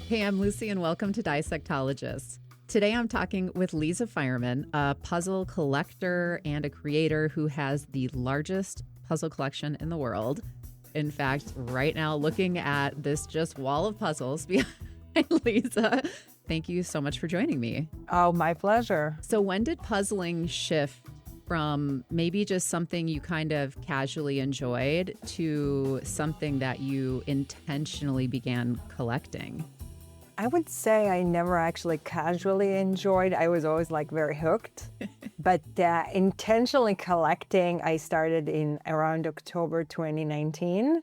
Hey, I'm Lucy and welcome to Dissectologists. Today I'm talking with Liza Fireman, a puzzle collector and a creator who has the largest puzzle collection in the world. In fact, right now looking at this just wall of puzzles behind Liza. Thank you so much for joining me. Oh, my pleasure. So when did puzzling shift from maybe just something you kind of casually enjoyed to something that you intentionally began collecting? I would say I never actually casually enjoyed. I was always like very hooked. But intentionally collecting, I started in around October 2019.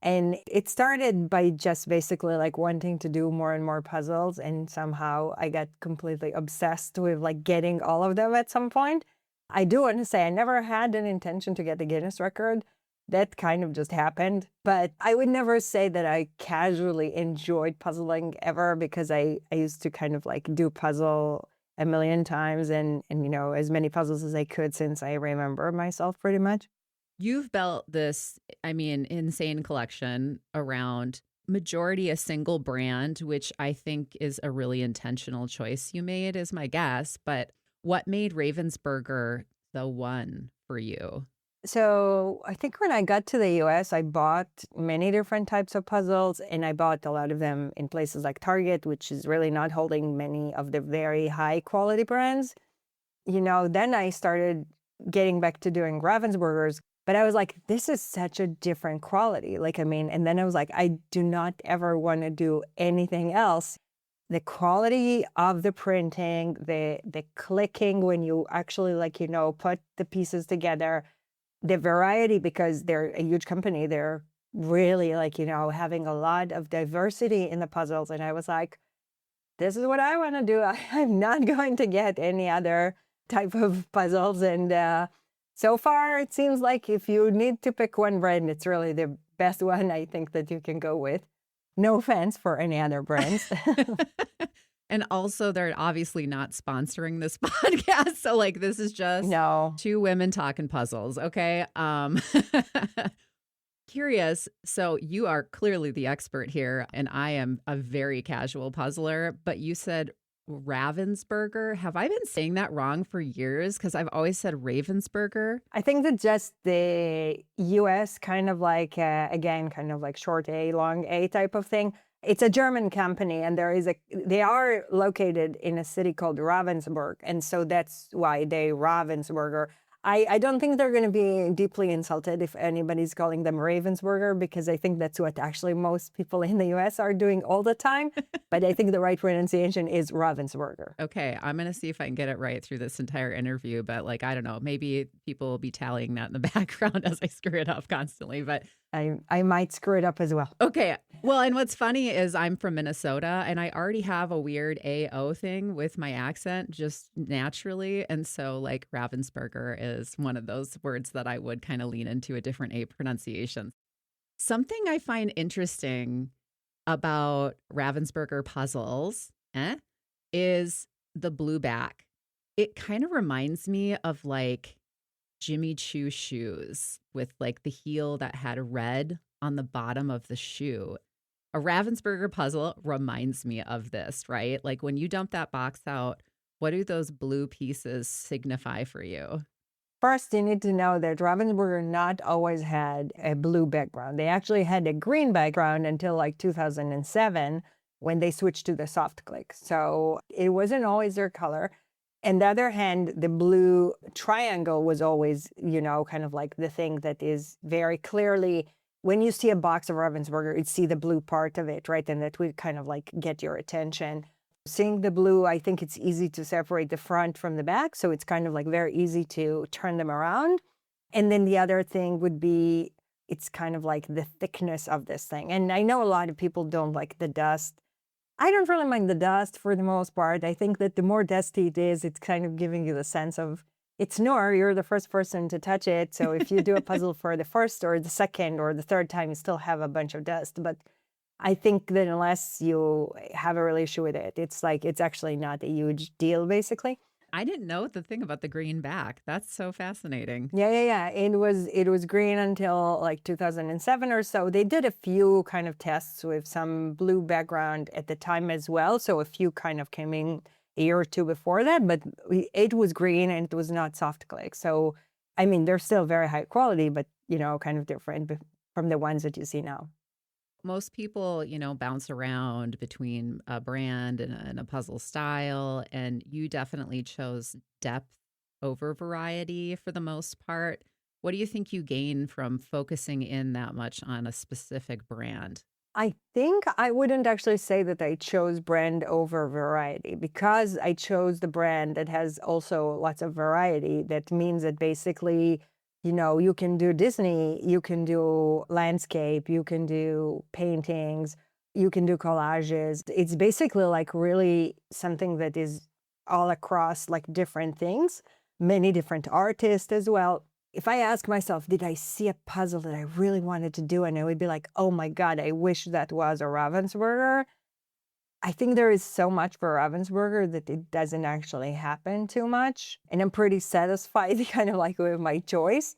And it started by just basically like wanting to do more and more puzzles. And somehow I got completely obsessed with like getting all of them at some point. I do want to say I never had an intention to get the Guinness record. That kind of just happened. But I would never say that I casually enjoyed puzzling ever, because I used to kind of like do puzzle a million times and you know, as many puzzles as I could since I remember myself pretty much. You've built this, insane collection around majority a single brand, which I think is a really intentional choice you made, is my guess. But what made Ravensburger the one for you? So I think when I got to the US, I bought many different types of puzzles, and I bought a lot of them in places like Target, which is really not holding many of the very high quality brands. You know, then I started getting back to doing Ravensburgers, but I was like, this is such a different quality. And then I was like, I do not ever want to do anything else. The quality of the printing, the clicking when you actually put the pieces together, the variety, because they're a huge company, they're really having a lot of diversity in the puzzles. And I was like, this is what I want to do. I'm not going to get any other type of puzzles. And so far, it seems like if you need to pick one brand, it's really the best one I think that you can go with. No offense for any other brands. And also, they're obviously not sponsoring this podcast. So, this is just No. two women talking puzzles. Okay. Curious. So, you are clearly the expert here, and I am a very casual puzzler. But you said Ravensburger. Have I been saying that wrong for years? Because I've always said Ravensburger. I think that just the US kind of again, kind of like short A, long A type of thing. It's a German company, and they are located in a city called Ravensburg. And so that's why they Ravensburger. I don't think they're going to be deeply insulted if anybody's calling them Ravensburger, because I think that's what actually most people in the US are doing all the time. But I think the right pronunciation is Ravensburger. Okay, I'm going to see if I can get it right through this entire interview. But I don't know, maybe people will be tallying that in the background as I screw it up constantly. But I might screw it up as well. Okay. Well, and what's funny is I'm from Minnesota, and I already have a weird AO thing with my accent just naturally. And so Ravensburger is one of those words that I would kind of lean into a different A pronunciation. Something I find interesting about Ravensburger puzzles is the blue back. It kind of reminds me of Jimmy Choo shoes with the heel that had red on the bottom of the shoe. A Ravensburger puzzle reminds me of this, right? When you dump that box out, what do those blue pieces signify for you? First, you need to know that Ravensburger not always had a blue background. They actually had a green background until 2007, when they switched to the soft click. So it wasn't always their color. On the other hand, the blue triangle was always, kind of the thing that is very clearly, when you see a box of Ravensburger, you see the blue part of it, right? And that would kind of get your attention. Seeing the blue, I think it's easy to separate the front from the back. So it's kind of very easy to turn them around. And then the other thing would be, it's kind of the thickness of this thing. And I know a lot of people don't like the dust. I don't really mind the dust for the most part. I think that the more dusty it is, it's kind of giving you the sense of it's newer. You're the first person to touch it. So if you do a puzzle for the first or the second or the third time, you still have a bunch of dust. But I think that unless you have a real issue with it, it's actually not a huge deal, basically. I didn't know the thing about the green back. That's so fascinating. Yeah. It was green until like 2007 or so. They did a few kind of tests with some blue background at the time as well. So a few kind of came in a year or two before that, but it was green and it was not soft click. So, I mean, they're still very high quality, but, kind of different from the ones that you see now. Most people, bounce around between a brand and a puzzle style, and you definitely chose depth over variety for the most part. What do you think you gain from focusing in that much on a specific brand? I think I wouldn't actually say that I chose brand over variety because I chose the brand that has also lots of variety. That means that basically, you can do Disney, you can do landscape, you can do paintings, you can do collages. It's basically like really something that is all across like different things, many different artists as well. If I ask myself, did I see a puzzle that I really wanted to do? And I would be like, oh my God, I wish that was a Ravensburger. I think there is so much for Ravensburger that it doesn't actually happen too much. And I'm pretty satisfied kind of like with my choice.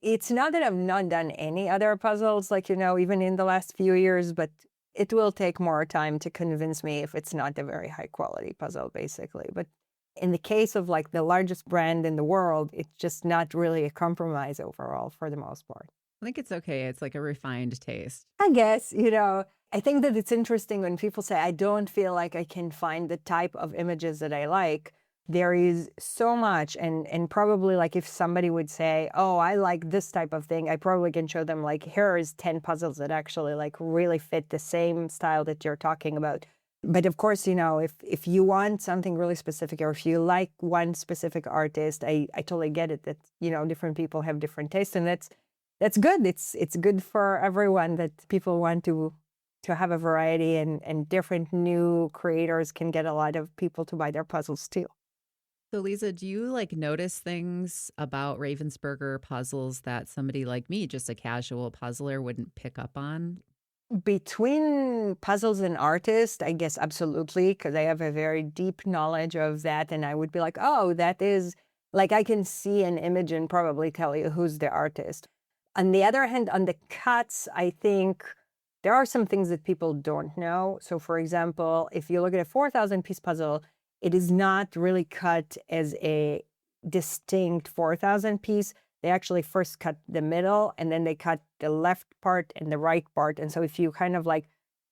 It's not that I've not done any other puzzles, like, even in the last few years, but it will take more time to convince me if it's not a very high quality puzzle, basically. But in the case of like the largest brand in the world, it's just not really a compromise overall for the most part. I think it's okay. It's like a refined taste. I guess, I think that it's interesting when people say, I don't feel like I can find the type of images that I like. There is so much. And probably like if somebody would say, oh, I like this type of thing, I probably can show them like, here is 10 puzzles that actually like really fit the same style that you're talking about. But of course, if you want something really specific or if you like one specific artist, I totally get it that, different people have different tastes, and that's good. It's good for everyone that people want to have a variety, and different new creators can get a lot of people to buy their puzzles too. So, Lisa, do you like notice things about Ravensburger puzzles that somebody like me, just a casual puzzler, wouldn't pick up on? Between puzzles and artists, I guess absolutely, because I have a very deep knowledge of that. And I would be like, oh, that is like I can see an image and probably tell you who's the artist. On the other hand, on the cuts, I think there are some things that people don't know. So, for example, if you look at a 4,000 piece puzzle, it is not really cut as a distinct 4,000 piece. They actually first cut the middle and then they cut the left part and the right part. And so if you kind of like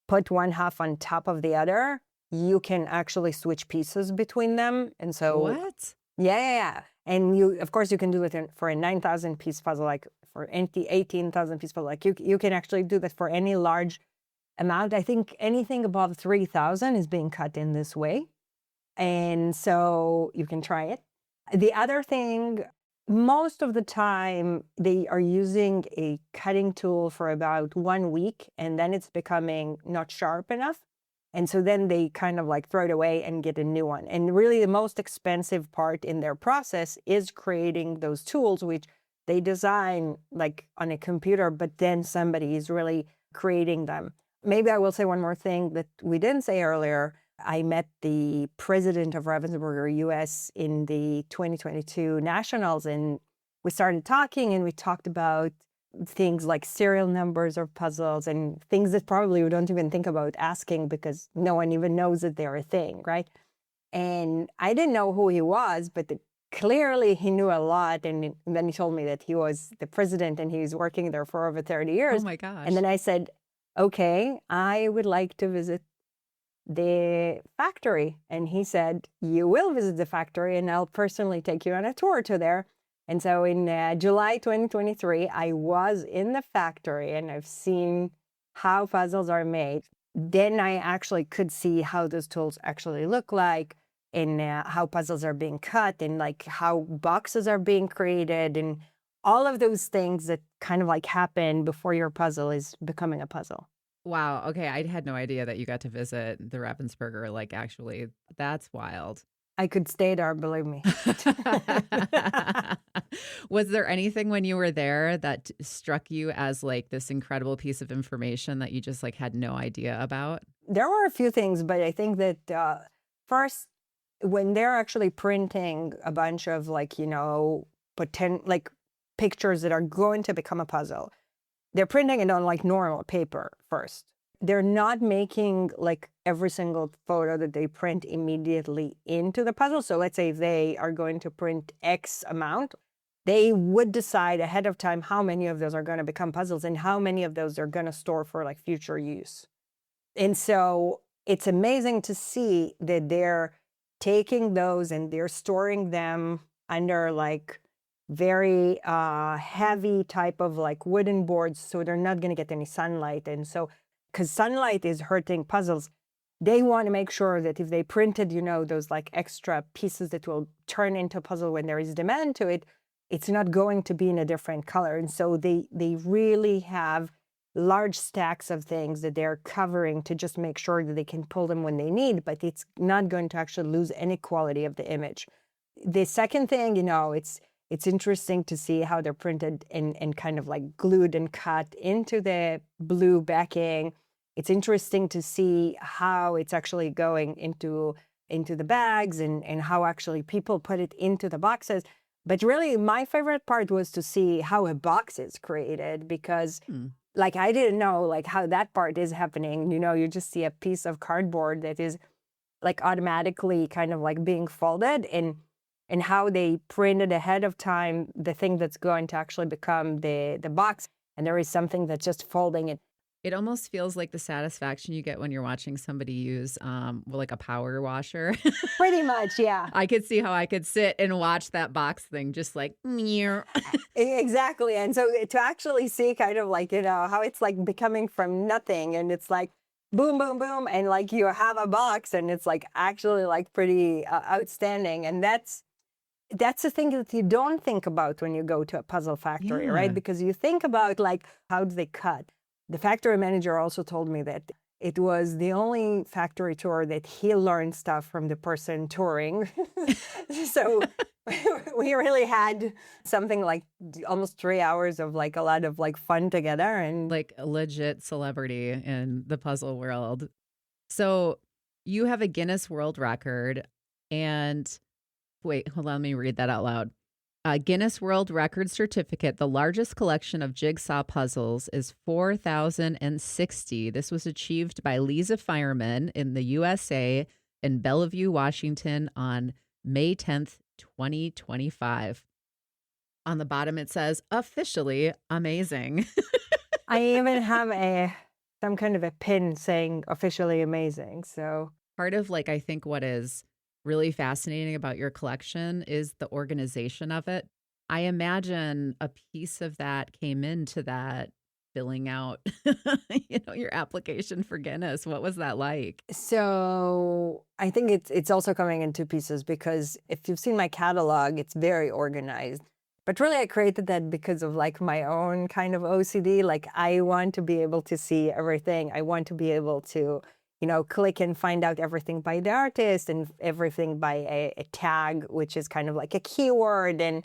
put one half on top of the other, you can actually switch pieces between them. And so, What? yeah. And of course, you can do it for a 9,000 piece puzzle, like for 18,000 piece puzzle. Like you can actually do that for any large amount. I think anything above 3,000 is being cut in this way. And so you can try it. The other thing, most of the time, they are using a cutting tool for about 1 week, and then it's becoming not sharp enough. And so then they kind of like throw it away and get a new one. And really, the most expensive part in their process is creating those tools, which they design like on a computer, but then somebody is really creating them. Maybe I will say one more thing that we didn't say earlier. I met the president of Ravensburger US in the 2022 Nationals, and we started talking and we talked about things like serial numbers of puzzles and things that probably we don't even think about asking because no one even knows that they're a thing, right? And I didn't know who he was, but clearly he knew a lot. And then he told me that he was the president and he was working there for over 30 Oh years. my gosh. And then I said, okay, I would like to visit the factory. And he said, you will visit the factory and I'll personally take you on a tour to there. And so in July 2023, I was in the factory and I've seen how puzzles are made. Then I actually could see how those tools actually look like, and how puzzles are being cut, and like how boxes are being created, and all of those things that kind of like happen before your puzzle is becoming a puzzle. Wow. Okay. I had no idea that you got to visit the Ravensburger. Like, actually, that's wild. I could stay there, believe me. Was there anything when you were there that struck you as like this incredible piece of information that you just like had no idea about? There were a few things, but I think that first, when they're actually printing a bunch of like, like pictures that are going to become a puzzle, they're printing it on like normal paper first. They're not making like every single photo that they print immediately into the puzzle. So let's say they are going to print X amount. They would decide ahead of time how many of those are going to become puzzles and how many of those they're going to store for like future use. And so it's amazing to see that they're taking those and they're storing them under like very heavy type of like wooden boards, so they're not going to get any sunlight. And so because sunlight is hurting puzzles, they want to make sure that if they printed, those like extra pieces that will turn into a puzzle when there is demand to it, it's not going to be in a different color. And so they really have large stacks of things that they're covering to just make sure that they can pull them when they need, but it's not going to actually lose any quality of the image. The second thing, it's interesting to see how they're printed and kind of like glued and cut into the blue backing. It's interesting to see how it's actually going into the bags and how actually people put it into the boxes. But really, my favorite part was to see how a box is created, because like I didn't know like how that part is happening. You just see a piece of cardboard that is like automatically kind of like being folded, and how they printed ahead of time the thing that's going to actually become the box. And there is something that's just folding it. It almost feels like the satisfaction you get when you're watching somebody use like a power washer. Pretty much, yeah. I could see how I could sit and watch that box thing just like meow. Exactly. And so to actually see kind of like, how it's like becoming from nothing, and it's like boom, boom, boom, and like you have a box and it's like actually like pretty outstanding. And that's the thing that you don't think about when you go to a puzzle factory, right? Because you think about like, how do they cut? The factory manager also told me that it was the only factory tour that he learned stuff from the person touring. So we really had something like almost 3 hours of like a lot of like fun together, and like a legit celebrity in the puzzle world. So you have a Guinness World Record, and wait, hold on, let me read that out loud. Guinness World Record certificate. The largest collection of jigsaw puzzles is 4,060. This was achieved by Liza Fireman in the USA in Bellevue, Washington on May 10th, 2025. On the bottom, it says, officially amazing. I even have some kind of a pin saying officially amazing. So part of like, I think what is really fascinating about your collection is the organization of it. I imagine a piece of that came into that filling out, your application for Guinness. What was that like? So I think it's also coming in two pieces, because if you've seen my catalog, it's very organized. But really, I created that because of like my own kind of OCD. Like I want to be able to see everything. I want to be able to click and find out everything by the artist and everything by a tag, which is kind of like a keyword. And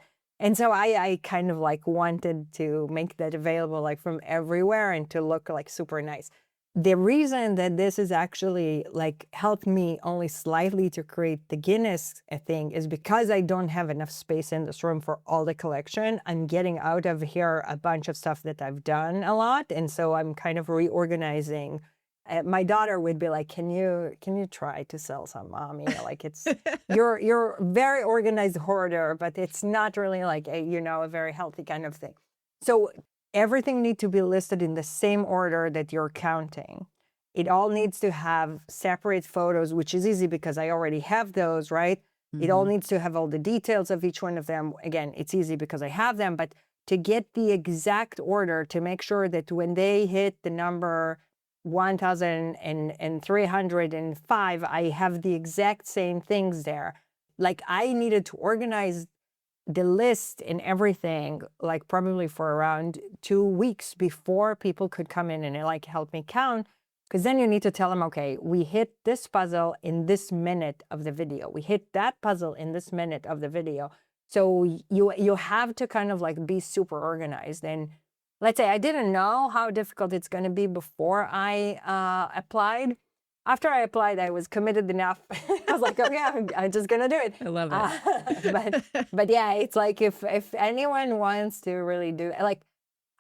so I kind of like wanted to make that available like from everywhere and to look like super nice. The reason that this is actually like helped me only slightly to create the Guinness thing is because I don't have enough space in this room for all the collection. I'm getting out of here a bunch of stuff that I've done a lot. And so I'm kind of reorganizing. My daughter would be like, can you try to sell some, Mommy? Like it's, you're very organized hoarder, but it's not really like a very healthy kind of thing. So everything needs to be listed in the same order that you're counting. It all needs to have separate photos, which is easy because I already have those, right? Mm-hmm. It all needs to have all the details of each one of them. Again, it's easy because I have them, but to get the exact order, to make sure that when they hit the number 1,305, I have the exact same things there. Like I needed to organize the list and everything, like probably for around 2 weeks before people could come in and like help me count. Because then you need to tell them, okay, we hit this puzzle in this minute of the video. We hit that puzzle in this minute of the video. So you have to kind of like be super organized. And let's say I didn't know how difficult it's going to be before I applied. After I applied, I was committed enough. I was like, okay, I'm just gonna do it. I love But it. but yeah, it's like if anyone wants to really do like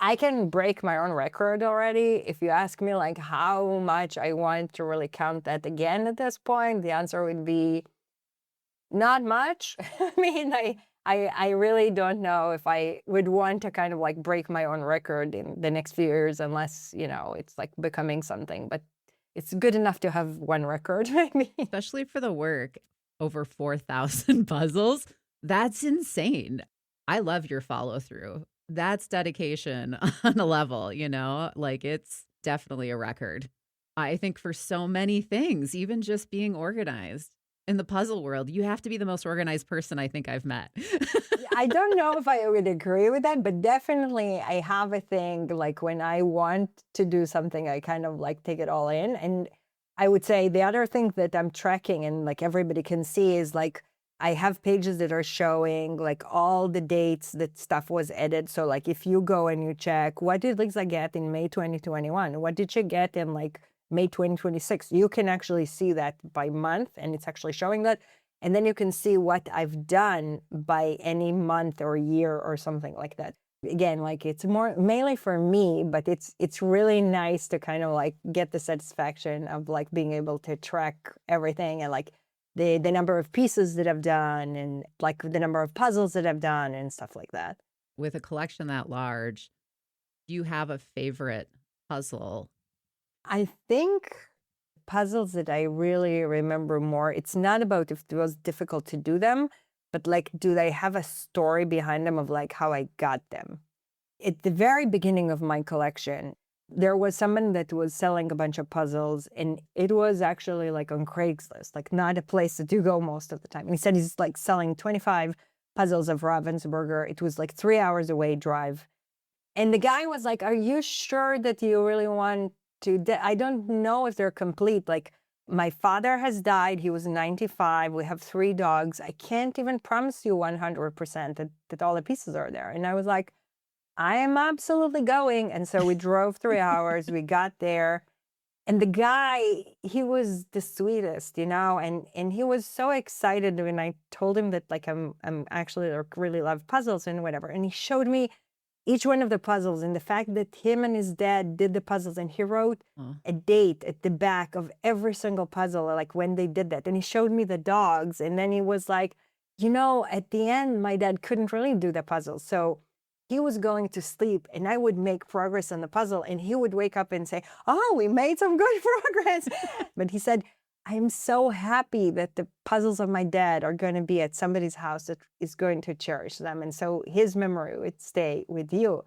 I can break my own record already. If you ask me like how much I want to really count that again at this point, the answer would be not much. I mean, I really don't know if I would want to kind of like break my own record in the next few years unless, it's like becoming something. But it's good enough to have one record, maybe. Especially for the work, over 4,000 puzzles. That's insane. I love your follow through. That's dedication on a level, like it's definitely a record. I think for so many things, even just being organized in the puzzle world, you have to be the most organized person I think I've met. I don't know if I would agree with that, but definitely I have a thing like when I want to do something, I kind of like take it all in. And I would say the other thing that I'm tracking and like everybody can see is like I have pages that are showing like all the dates that stuff was added. So like if you go and you check, what did Lisa get in May 2021? What did she get in like May 2026? You can actually see that by month and it's actually showing that. And then you can see what I've done by any month or year or something like that. Again, like it's more mainly for me, but it's really nice to kind of like get the satisfaction of like being able to track everything and like the number of pieces that I've done and like the number of puzzles that I've done and stuff like that. With a collection that large, do you have a favorite puzzle? I think puzzles that I really remember more, it's not about if it was difficult to do them, but like, do they have a story behind them of like how I got them? At the very beginning of my collection, there was someone that was selling a bunch of puzzles, and it was actually like on Craigslist, like not a place that you go most of the time. And he said he's like selling 25 puzzles of Ravensburger. It was like 3 hours away drive. And the guy was like, "Are you sure that you really want to? I don't know if they're complete. Like, my father has died. He was 95. We have 3 dogs. I can't even promise you 100% that all the pieces are there." And I was like, "I am absolutely going." And so we drove 3 hours. We got there. And the guy, he was the sweetest, and he was so excited when I told him that like I'm actually like really love puzzles and whatever. And he showed me each one of the puzzles and the fact that him and his dad did the puzzles and he wrote Oh, a date at the back of every single puzzle, like when they did that. And he showed me the dogs. And then he was like, at the end, my dad couldn't really do the puzzle. So he was going to sleep and I would make progress on the puzzle and he would wake up and say, "Oh, we made some good progress." But he said, "I'm so happy that the puzzles of my dad are going to be at somebody's house that is going to cherish them." And so his memory would stay with you.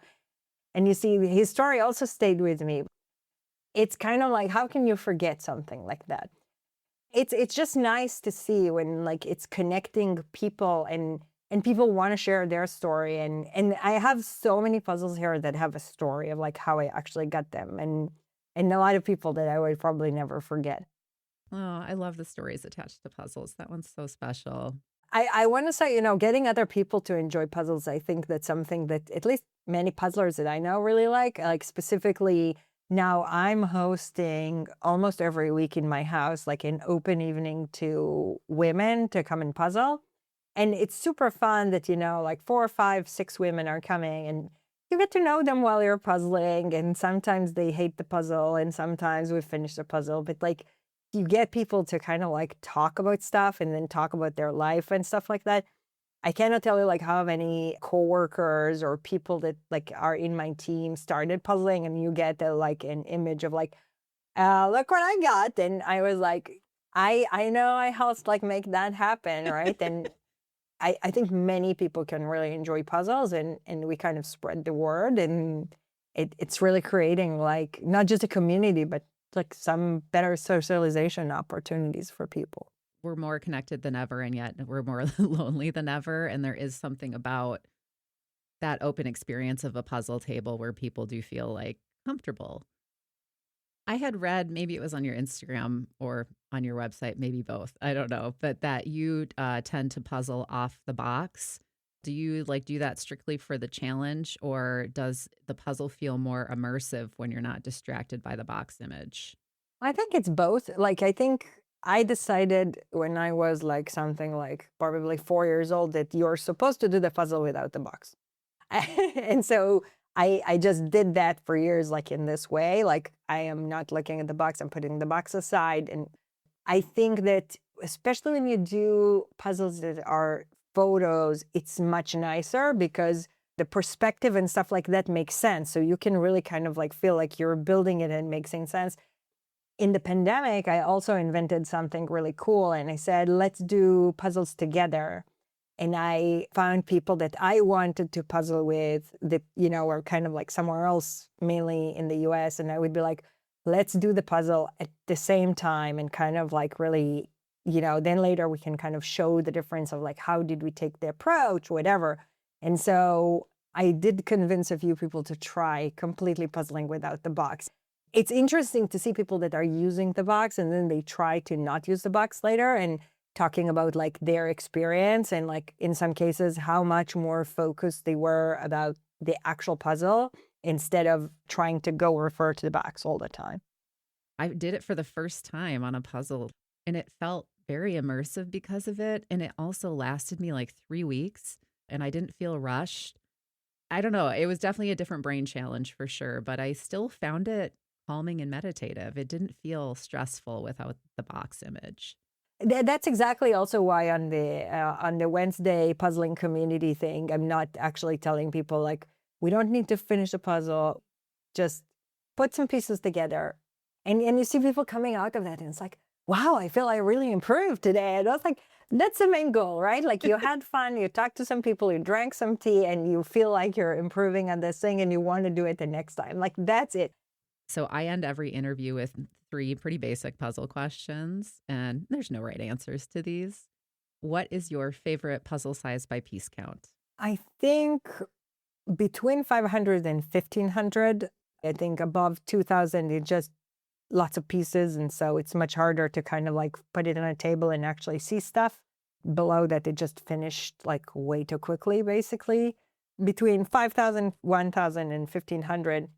And you see, his story also stayed with me. It's kind of like, how can you forget something like that? It's just nice to see when like it's connecting people and people want to share their story. And I have so many puzzles here that have a story of like how I actually got them and a lot of people that I would probably never forget. oh, I love the stories attached to puzzles. That one's so special. I want to say, getting other people to enjoy puzzles, I think that's something that at least many puzzlers that I know really like specifically now I'm hosting almost every week in my house, like an open evening to women to come and puzzle. And it's super fun that, like 4, 5, 6 women are coming and you get to know them while you're puzzling. And sometimes they hate the puzzle and sometimes we finish the puzzle. But like you get people to kind of like talk about stuff and then talk about their life and stuff like that. I cannot tell you like how many coworkers or people that like are in my team started puzzling and you get like an image of like, look what I got. And I was like, I know I helped like make that happen, right? And I think many people can really enjoy puzzles and we kind of spread the word and it's really creating like not just a community, but like some better socialization opportunities for people. We're more connected than ever, and yet we're more lonely than ever. And there is something about that open experience of a puzzle table where people do feel like comfortable. I had read, maybe it was on your Instagram or on your website, maybe both. I don't know, but that you tend to puzzle off the box. Do you like do that strictly for the challenge, or does the puzzle feel more immersive when you're not distracted by the box image? I think it's both. Like, I think I decided when I was like something like probably 4 years old that you're supposed to do the puzzle without the box. And so I just did that for years, like in this way. Like, I am not looking at the box, I'm putting the box aside. And I think that especially when you do puzzles that are photos, it's much nicer because the perspective and stuff like that makes sense. So you can really kind of like feel like you're building it and making sense. In the pandemic, I also invented something really cool and I said, let's do puzzles together. And I found people that I wanted to puzzle with that, were kind of like somewhere else, mainly in the US. And I would be like, let's do the puzzle at the same time and kind of like really, then later we can kind of show the difference of like, how did we take the approach, whatever. And so I did convince a few people to try completely puzzling without the box. It's interesting to see people that are using the box and then they try to not use the box later and talking about like their experience and like in some cases how much more focused they were about the actual puzzle instead of trying to go refer to the box all the time. I did it for the first time on a puzzle and it felt very immersive because of it. And it also lasted me like 3 weeks and I didn't feel rushed. I don't know. It was definitely a different brain challenge for sure, but I still found it calming and meditative. It didn't feel stressful without the box image. That's exactly also why on the Wednesday puzzling community thing, I'm not actually telling people like we don't need to finish a puzzle, just put some pieces together, and you see people coming out of that, and it's like, wow, I feel I really improved today. And I was like, that's the main goal, right? Like you had fun, you talked to some people, you drank some tea, and you feel like you're improving on this thing, and you want to do it the next time. Like that's it. So I end every interview with three pretty basic puzzle questions, and there's no right answers to these. What is your favorite puzzle size by piece count? I think between 500 and 1500. I think above 2000, it just lots of pieces. And so it's much harder to kind of like put it on a table and actually see stuff. Below that, it just finished like way too quickly, basically. Between 5,000, 1,000, and 1,500,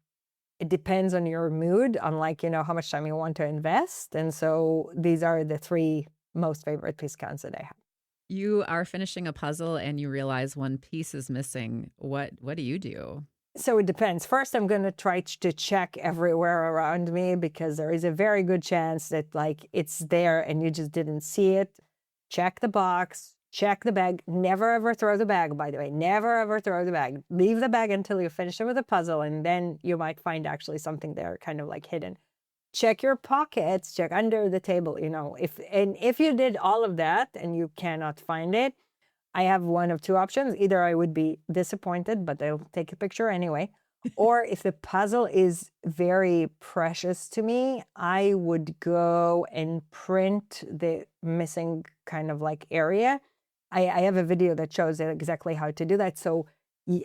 it depends on your mood, on like, how much time you want to invest. And so these are the three most favorite piece counts that I have. You are finishing a puzzle and you realize one piece is missing. What do you do? So it depends. First, I'm going to try to check everywhere around me because there is a very good chance that like it's there and you just didn't see it. Check the box, check the bag. Never ever throw the bag, by the way. Never ever throw the bag. Leave the bag until you finish it with the puzzle and then you might find actually something there kind of like hidden. Check your pockets, check under the table, if you did all of that and you cannot find it, I have one of two options. Either I would be disappointed, but I'll take a picture anyway. Or if the puzzle is very precious to me, I would go and print the missing kind of like area. I have a video that shows exactly how to do that. So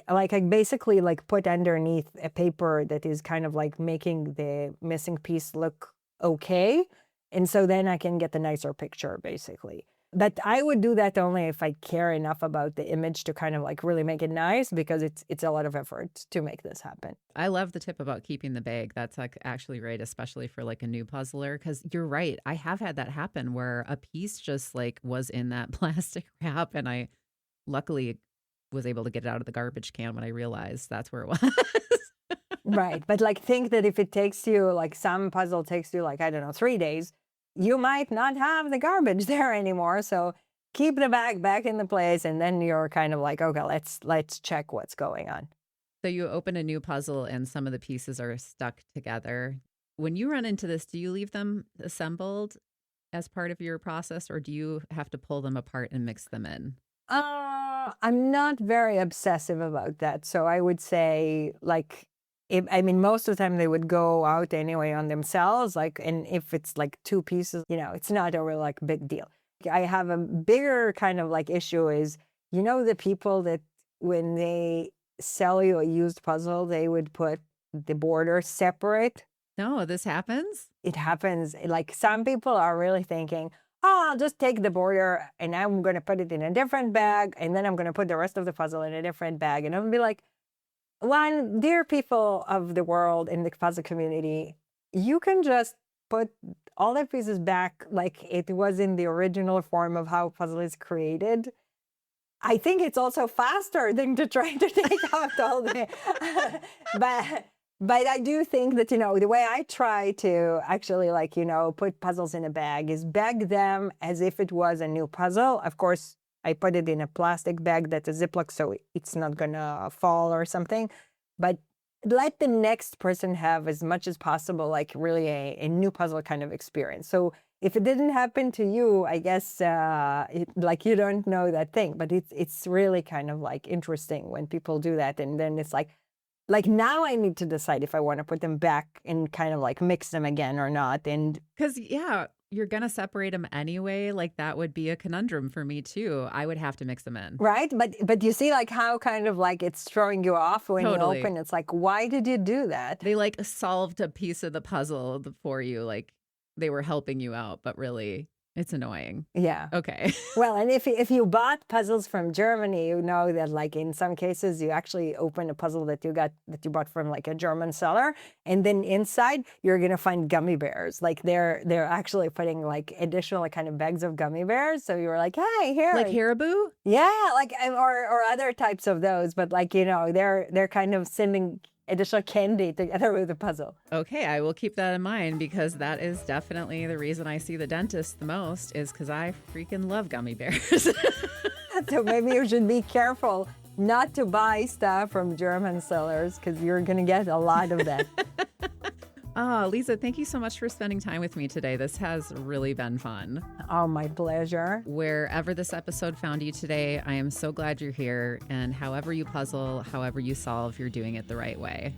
like I basically like put underneath a paper that is kind of like making the missing piece look okay. And so then I can get the nicer picture basically. But I would do that only if I care enough about the image to kind of like really make it nice because it's a lot of effort to make this happen. I love the tip about keeping the bag. That's like actually great, especially for like a new puzzler. Because you're right. I have had that happen where a piece just like was in that plastic wrap, and I luckily was able to get it out of the garbage can when I realized that's where it was. Right. But like think that if it takes you like some puzzle takes you like, I don't know, 3 days, you might not have the garbage there anymore. So keep the bag back in the place and then you're kind of like, okay, let's check what's going on. So you open a new puzzle and some of the pieces are stuck together. When you run into this, do you leave them assembled as part of your process or do you have to pull them apart and mix them in? I'm not very obsessive about that. So I would say like most of the time they would go out anyway on themselves. Like, and if it's like two pieces, it's not a real like big deal. I have a bigger kind of like issue is, the people that when they sell you a used puzzle, they would put the border separate. No, this happens? It happens. Like some people are really thinking, oh, I'll just take the border and I'm going to put it in a different bag. And then I'm going to put the rest of the puzzle in a different bag. And I'm going to be like, one, dear people of the world in the puzzle community, you can just put all the pieces back like it was in the original form of how puzzle is created, I think it's also faster than to try to take out all the, but I do think that, the way I try to actually put puzzles in a bag is bag them as if it was a new puzzle. Of course, I put it in a plastic bag that's a Ziploc so it's not gonna fall or something, but let the next person have as much as possible, like really a new puzzle kind of experience. So if it didn't happen to you, I guess you don't know that thing, but it's really kind of like interesting when people do that. And then it's like now I need to decide if I want to put them back and kind of like mix them again or not. And because, yeah, you're going to separate them anyway. Like that would be a conundrum for me too. I would have to mix them in. Right. But you see like how kind of like it's throwing you off when Totally. you open. It's like, why did you do that? They like solved a piece of the puzzle for you. Like they were helping you out, but really it's annoying. Yeah. Okay. Well, and if you bought puzzles from Germany, you know that like in some cases you actually open a puzzle that you bought from like a German seller, and then inside you're gonna find gummy bears. Like they're actually putting like additional kind of bags of gummy bears. So you're like, hey, here, like Haribo. Yeah, like or other types of those, but like they're kind of sending additional candy together with the puzzle. Okay, I will keep that in mind because that is definitely the reason I see the dentist the most is because I freaking love gummy bears. So maybe you should be careful not to buy stuff from German sellers because you're going to get a lot of that. Oh, Liza, thank you so much for spending time with me today. This has really been fun. Oh, my pleasure. Wherever this episode found you today, I am so glad you're here. And however you puzzle, however you solve, you're doing it the right way.